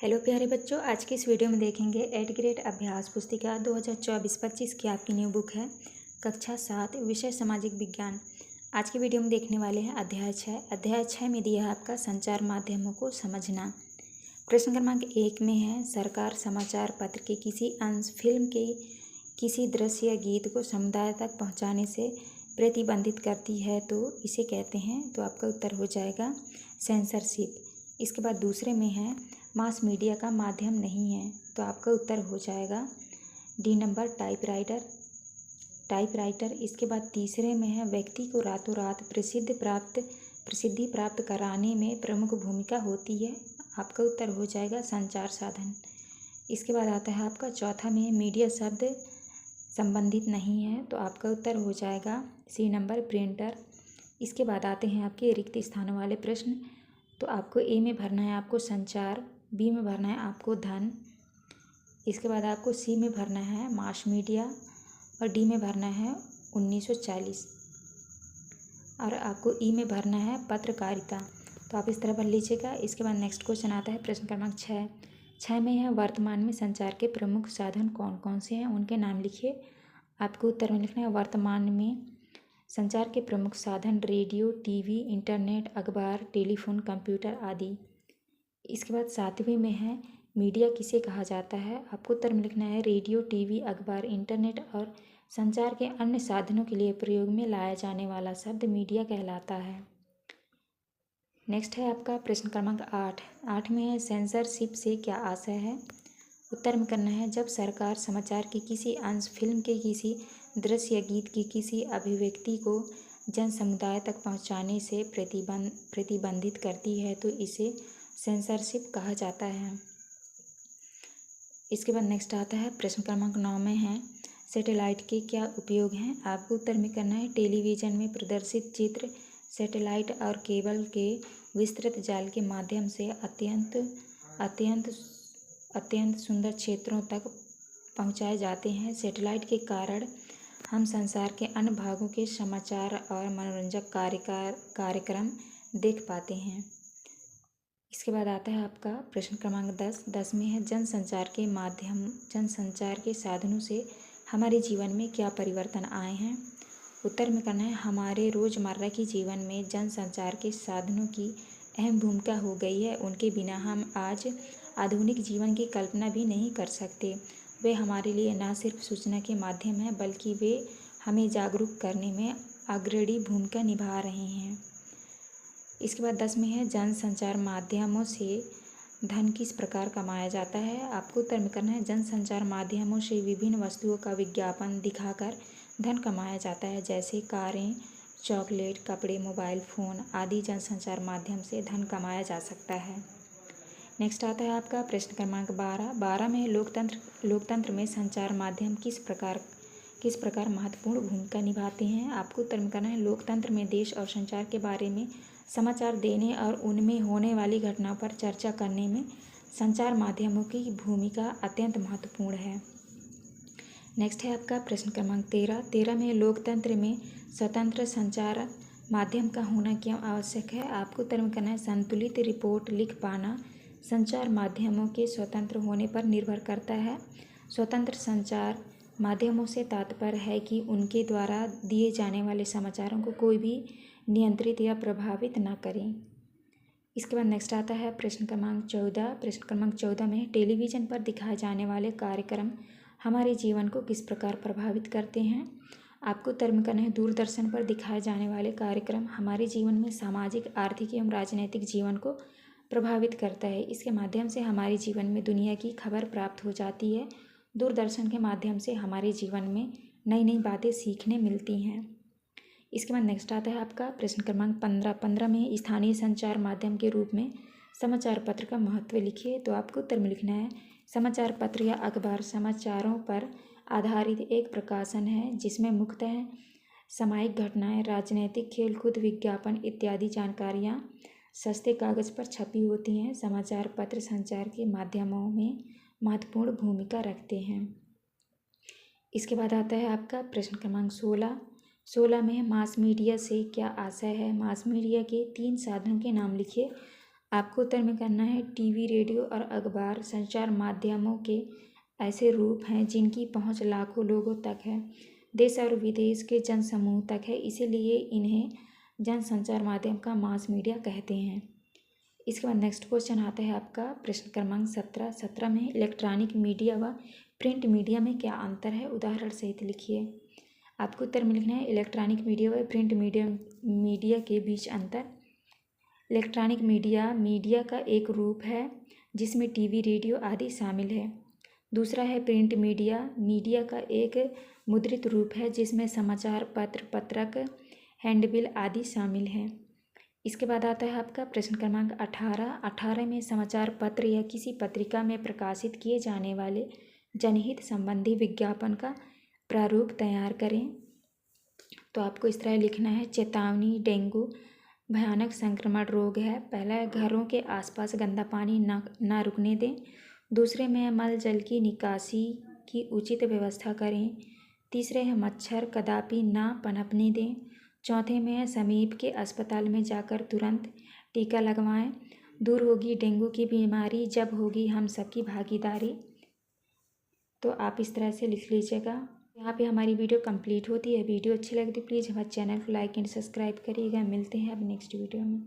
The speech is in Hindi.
हेलो प्यारे बच्चों, आज की इस वीडियो में देखेंगे 8th ग्रेड अभ्यास पुस्तिका 2024-25 की आपकी न्यू बुक है कक्षा 7 विषय सामाजिक विज्ञान। आज की वीडियो में देखने वाले हैं अध्याय 6 में दिया है आपका संचार माध्यमों को समझना। प्रश्न क्रमांक 1 में है सरकार समाचार पत्र के किसी अंश, फिल्म के किसी दृश्य या गीत को समुदाय तक पहुँचाने से प्रतिबंधित करती है तो इसे कहते हैं, तो आपका उत्तर हो जाएगा सेंसरशिप। इसके बाद दूसरे में है मास मीडिया का माध्यम नहीं है, तो आपका उत्तर हो जाएगा डी नंबर टाइपराइटर। इसके बाद तीसरे में है व्यक्ति को रातों रात प्रसिद्धि प्राप्त कराने में प्रमुख भूमिका होती है, आपका उत्तर हो जाएगा संचार साधन। इसके बाद आता है आपका चौथा में मीडिया शब्द संबंधित नहीं है, तो आपका उत्तर हो जाएगा सी नंबर प्रिंटर। इसके बाद आते हैं आपके रिक्त स्थानों वाले प्रश्न। तो आपको ए में भरना है आपको संचार, बी में भरना है आपको धन, इसके बाद आपको सी में भरना है मास मीडिया और डी में भरना है 1940 और आपको ई में भरना है पत्रकारिता। तो आप इस तरह भर लीजिएगा। इसके बाद नेक्स्ट क्वेश्चन आता है प्रश्न क्रमांक 6 में है वर्तमान में संचार के प्रमुख साधन कौन कौन से हैं, उनके नाम लिखिए। आपको उत्तर में लिखना है वर्तमान में संचार के प्रमुख साधन रेडियो, टीवी, इंटरनेट, अखबार, टेलीफोन, कंप्यूटर आदि। इसके बाद 7वें में है मीडिया किसे कहा जाता है। आपको उत्तर में लिखना है रेडियो, टीवी, अखबार, इंटरनेट और संचार के अन्य साधनों के लिए प्रयोग में लाया जाने वाला शब्द मीडिया कहलाता है। नेक्स्ट है आपका प्रश्न क्रमांक 8 में है सेंसरशिप से क्या आशय है। उत्तर में करना है जब सरकार समाचार के किसी अंश, फिल्म के किसी दृश्य या गीत की किसी अभिव्यक्ति को जन समुदाय तक पहुंचाने से प्रतिबंधित करती है तो इसे सेंसरशिप कहा जाता है। इसके बाद नेक्स्ट आता है प्रश्न क्रमांक 9 में है सैटेलाइट के क्या उपयोग हैं। आपको उत्तर में करना है टेलीविज़न में प्रदर्शित चित्र सैटेलाइट और केबल के विस्तृत जाल के माध्यम से अत्यंत सुंदर क्षेत्रों तक पहुंचाए जाते हैं। सैटेलाइट के कारण हम संसार के अन्य भागों के समाचार और मनोरंजक कार्यक्रम देख पाते हैं। इसके बाद आता है आपका प्रश्न क्रमांक 10 में है जनसंचार के साधनों से हमारे जीवन में क्या परिवर्तन आए हैं। उत्तर में करना है हमारे रोज़मर्रा के जीवन में जनसंचार के साधनों की अहम भूमिका हो गई है। उनके बिना हम आज आधुनिक जीवन की कल्पना भी नहीं कर सकते। वे हमारे लिए न सिर्फ सूचना के माध्यम हैं बल्कि वे हमें जागरूक करने में अग्रणी भूमिका निभा रहे हैं। इसके बाद 10 में है जनसंचार माध्यमों से धन किस प्रकार कमाया जाता है। आपको उत्तर में करना है जनसंचार माध्यमों से विभिन्न वस्तुओं का विज्ञापन दिखाकर धन कमाया जाता है, जैसे कारें, चॉकलेट, कपड़े, मोबाइल फ़ोन आदि जनसंचार माध्यम से धन कमाया जा सकता है। नेक्स्ट आता है आपका प्रश्न क्रमांक 12 में लोकतंत्र में संचार माध्यम किस प्रकार महत्वपूर्ण भूमिका निभाते हैं। आपको उत्तर में करना है लोकतंत्र में देश और संचार के बारे में समाचार देने और उनमें होने वाली घटनाओं पर चर्चा करने में संचार माध्यमों की भूमिका अत्यंत महत्वपूर्ण है। नेक्स्ट है आपका प्रश्न क्रमांक 13 में लोकतंत्र में स्वतंत्र संचार माध्यम का होना क्यों आवश्यक है। आपको उत्तर में करना है संतुलित रिपोर्ट लिख पाना संचार माध्यमों के स्वतंत्र होने पर निर्भर करता है। स्वतंत्र संचार माध्यमों से तात्पर्य है कि उनके द्वारा दिए जाने वाले समाचारों को कोई भी नियंत्रित या प्रभावित न करें। इसके बाद नेक्स्ट आता है प्रश्न क्रमांक 14 में टेलीविज़न पर दिखाए जाने वाले कार्यक्रम हमारे जीवन को किस प्रकार प्रभावित करते हैं। आपको उत्तर में करना है दूरदर्शन पर दिखाए जाने वाले कार्यक्रम हमारे जीवन में सामाजिक, आर्थिक एवं राजनीतिक जीवन को प्रभावित करता है। इसके माध्यम से हमारे जीवन में दुनिया की खबर प्राप्त हो जाती है। दूरदर्शन के माध्यम से हमारे जीवन में नई नई बातें सीखने मिलती हैं। इसके बाद नेक्स्ट आता है आपका प्रश्न क्रमांक 15 में स्थानीय संचार माध्यम के रूप में समाचार पत्र का महत्व लिखिए। तो आपको उत्तर में लिखना है समाचार पत्र या अखबार समाचारों पर आधारित एक प्रकाशन है जिसमें मुख्यतः सामयिक घटनाएं, राजनीतिक, खेलकूद, विज्ञापन इत्यादि जानकारियां सस्ते कागज पर छपी होती हैं। समाचार पत्र संचार के माध्यमों में महत्वपूर्ण भूमिका रखते हैं। इसके बाद आता है आपका प्रश्न क्रमांक 16 में मास मीडिया से क्या आशय है। मास मीडिया के 3 साधनों के नाम लिखिए। आपको उत्तर में करना है टीवी, रेडियो और अखबार संचार माध्यमों के ऐसे रूप हैं जिनकी पहुंच लाखों लोगों तक है, देश और विदेश के जनसमूह तक है, इसीलिए इन्हें जनसंचार माध्यम का मास मीडिया कहते हैं। इसके बाद नेक्स्ट क्वेश्चन आता है आपका प्रश्न क्रमांक 17 में इलेक्ट्रॉनिक मीडिया व प्रिंट मीडिया में क्या अंतर है, उदाहरण सहित लिखिए। आपको उत्तर में लिखना है इलेक्ट्रॉनिक मीडिया व प्रिंट मीडिया के बीच अंतर। इलेक्ट्रॉनिक मीडिया का एक रूप है जिसमें टीवी, रेडियो आदि शामिल है। दूसरा है प्रिंट मीडिया का एक मुद्रित रूप है जिसमें समाचार पत्र, पत्रक, हैंडबिल आदि शामिल हैं। इसके बाद आता है आपका प्रश्न क्रमांक 18 में समाचार पत्र या किसी पत्रिका में प्रकाशित किए जाने वाले जनहित संबंधी विज्ञापन का प्रारूप तैयार करें। तो आपको इस तरह लिखना है, चेतावनी, डेंगू भयानक संक्रमण रोग है। पहला है घरों के आसपास गंदा पानी ना रुकने दें। दूसरे में मल जल की निकासी की उचित व्यवस्था करें। तीसरे है मच्छर कदापि ना पनपने दें। चौथे में है समीप के अस्पताल में जाकर तुरंत टीका लगवाएं। दूर होगी डेंगू की बीमारी जब होगी हम सबकी भागीदारी। तो आप इस तरह से लिख लीजिएगा। यहाँ पे हमारी वीडियो कंप्लीट होती है। वीडियो अच्छी लगी तो प्लीज़ हमारे चैनल को लाइक एंड सब्सक्राइब करिएगा। मिलते हैं अब नेक्स्ट वीडियो में।